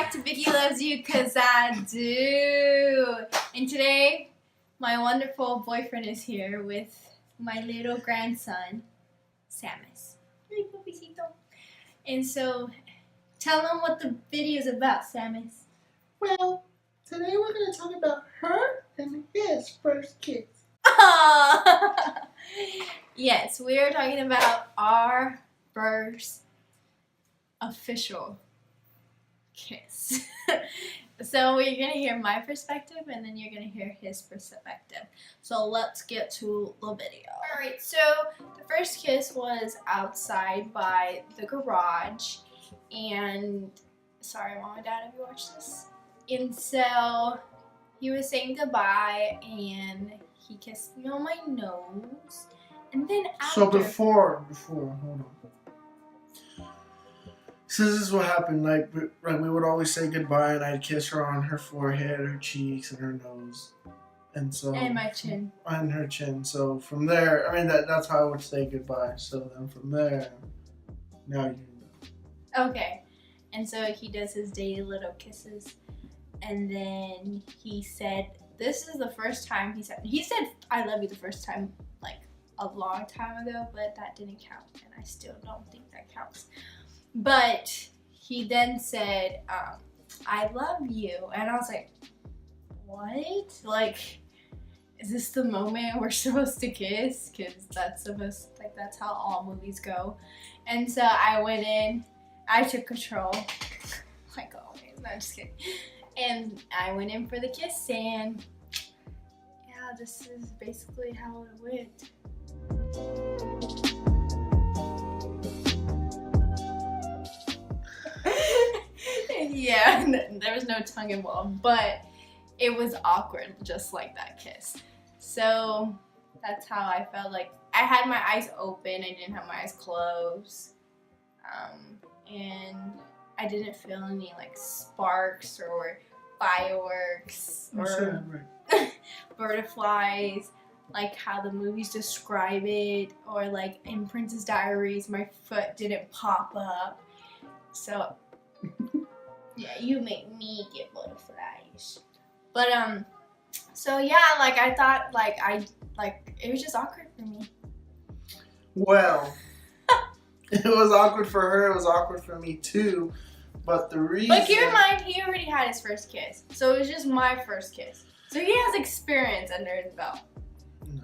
back to Vickky Loves You, cause I do. And today, my wonderful boyfriend is here with my little grandson, Samus. Hey, pobrecito. And so, tell them what the video is about, Samus. Well, today we're going to talk about her and his first kiss. Yes, we are talking about our first official kiss. So we're gonna hear my perspective and then you're gonna hear his perspective. So let's get to the video. Alright, so the first kiss was outside by the garage, and sorry Mom and Dad, have you watched this? And so he was saying goodbye and he kissed me on my nose, and then after. So before, hold on. So this is what happened. Like we would always say goodbye, and I'd kiss her on her forehead, her cheeks, and her nose, and so. And my chin. On her chin. So from there, I mean that's how I would say goodbye. So then from there, now you know. Okay, and so he does his daily little kisses, and then he said, "This is the first time he said I love you the first time, like a long time ago, but that didn't count, and I still don't think that counts." But he then said, "I love you," and I was like, "What? Like, is this the moment we're supposed to kiss? Because that's how all movies go." And so I went in, I took control, like always. No, I'm just kidding. And I went in for the kiss, and yeah, this is basically how it went. Yeah, there was no tongue involved, but it was awkward just like that kiss. So that's how I felt. Like I had my eyes open, I didn't have my eyes closed, and I didn't feel any like sparks or fireworks or butterflies like how the movies describe it, or like in Princess Diaries my foot didn't pop up. So yeah, you make me get butterflies. But so yeah, like I thought, like it was just awkward for me. Well, it was awkward for her, it was awkward for me too, but the reason. But keep in mind, he already had his first kiss, so it was just my first kiss. So he has experience under his belt. No.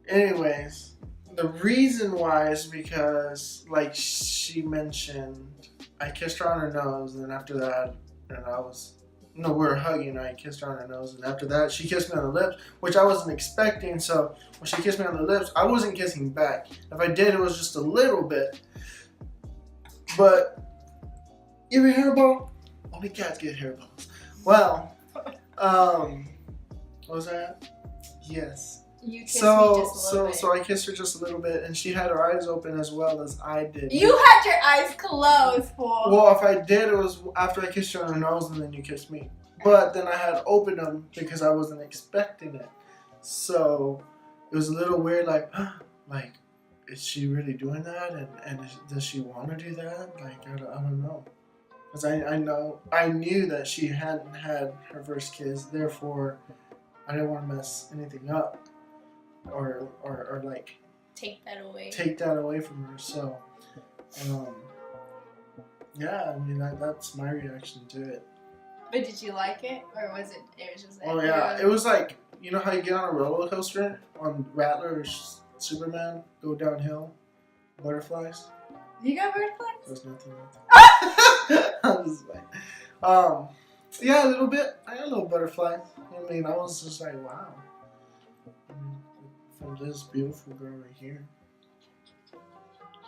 Anyways, the reason why is because, like she mentioned, I kissed her on her nose, and then after that, we were hugging, I kissed her on her nose, and after that, she kissed me on the lips, which I wasn't expecting, so when she kissed me on the lips, I wasn't kissing back. If I did, it was just a little bit. But, you have a hairball? Only cats get hairballs. Well, what was that? Yes. You kissed me just a little bit. So I kissed her just a little bit, and she had her eyes open as well as I did. You had your eyes closed, fool. Well, if I did, it was after I kissed you on her nose, and then you kissed me. But then I had opened them because I wasn't expecting it. So it was a little weird, like, is she really doing that? And does she want to do that? Like, I don't know. Because I knew that she hadn't had her first kiss, therefore I didn't want to mess anything up. Or like take that away from her. So yeah, I mean that's my reaction to it. But did you like it, or was it was just like, oh yeah, it was like, you know how you get on a roller coaster on Rattler or Superman, go downhill, butterflies? You got butterflies? There's nothing like that. I'm just like, yeah, a little bit. I got a little butterfly. I mean, I was just like, wow. From this beautiful girl right here.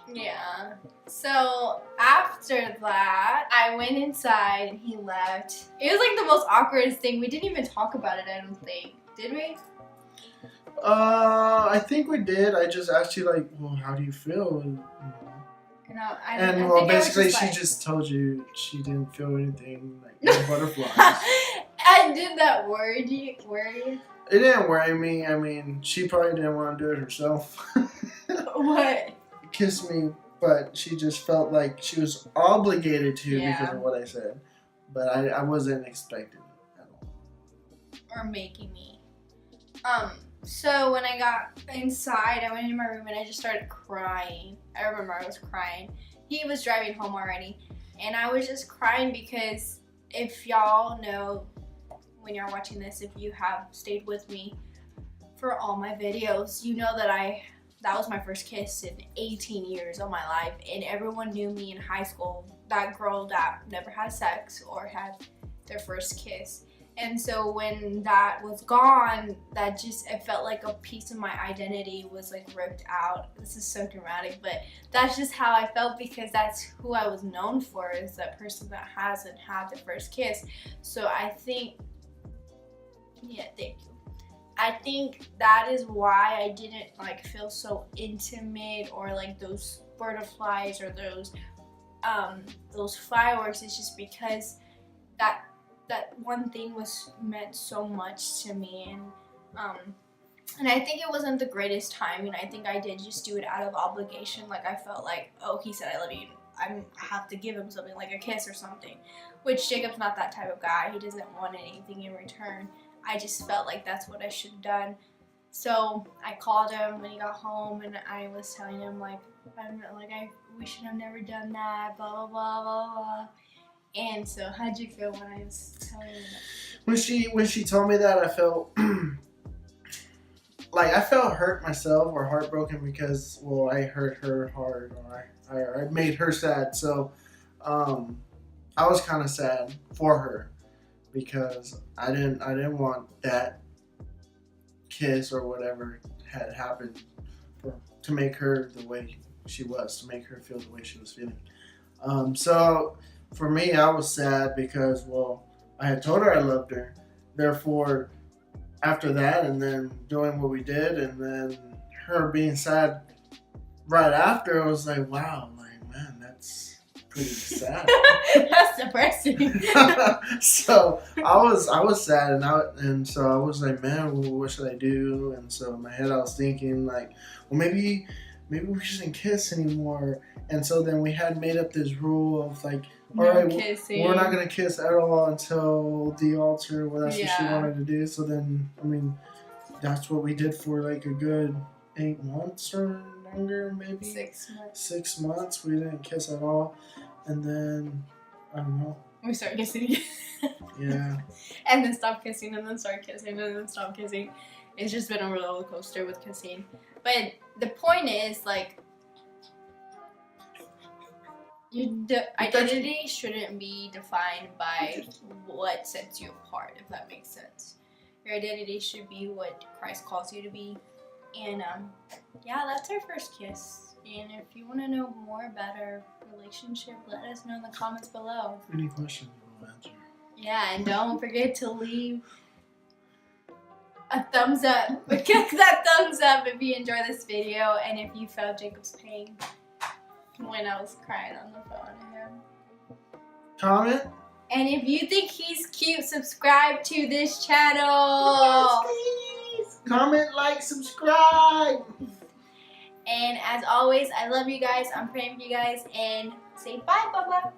Yeah. So after that, I went inside and he left. It was like the most awkwardest thing. We didn't even talk about it, I don't think. Did we? I think we did. I just asked you, like, well, how do you feel? And basically she just told you she didn't feel anything, like no butterflies. I did that worry you? It didn't worry me. I mean, she probably didn't want to do it herself. What? Kiss me, but she just felt like she was obligated to because of what I said. but I wasn't expecting it at all. Or making me. So when I got inside, I went in my room and I just started crying. I remember I was crying. He was driving home already, and I was just crying because if y'all know, when you're watching this, if you have stayed with me for all my videos, you know that that was my first kiss in 18 years of my life, and everyone knew me in high school, that girl that never had sex or had their first kiss. And so when that was gone, it felt like a piece of my identity was like ripped out. This is so dramatic, but that's just how I felt, because that's who I was known for, is that person that hasn't had their first kiss. So I think, yeah, thank you. I think that is why I didn't like feel so intimate, or like those butterflies or those fireworks. It's just because that one thing meant so much to me, and I think it wasn't the greatest time, and I think I did just do it out of obligation. Like I felt like, oh, he said I love you, I have to give him something, like a kiss or something, which Jacob's not that type of guy. He doesn't want anything in return. I just felt like that's what I should have done. So I called him when he got home, and I was telling him we should have never done that, blah blah blah blah blah. And so how'd you feel when I was telling you that? When she told me that, I felt like I felt hurt myself, or heartbroken, because, well, I hurt her hard, or I made her sad. So I was kind of sad for her, because I didn't want that kiss or whatever had happened to make her the way she was, to make her feel the way she was feeling. So for me, I was sad because, well, I had told her I loved her. Therefore, after that, and then doing what we did, and then her being sad right after, I was like, wow, like, man, that's pretty sad. That's depressing. So I was sad, and so I was like, man, well, what should I do? And so in my head I was thinking like, well, maybe we shouldn't kiss anymore. And so then we had made up this rule of like, all right, we're not gonna kiss at all until the altar. Well, that's what she wanted to do. So then, I mean, that's what we did for like a good 8 months or longer, maybe 6 months. 6 months. We didn't kiss at all, and then I don't know. We started kissing again. Yeah. And then stop kissing, and then start kissing, and then stop kissing. It's just been a roller coaster with kissing. But the point is, like, the identity shouldn't be defined by what sets you apart, if that makes sense. Your identity should be what Christ calls you to be. And yeah, that's our first kiss. And if you want to know more about our relationship, let us know in the comments below. Any questions, we'll answer. Yeah, and don't forget to leave a thumbs up. Click that thumbs up if you enjoy this video, and if you felt Jacob's pain when I was crying on the phone to him. Comment. And if you think he's cute, subscribe to this channel. Yes, please. Comment, like, subscribe. And as always, I love you guys. I'm praying for you guys. And say bye, Baba.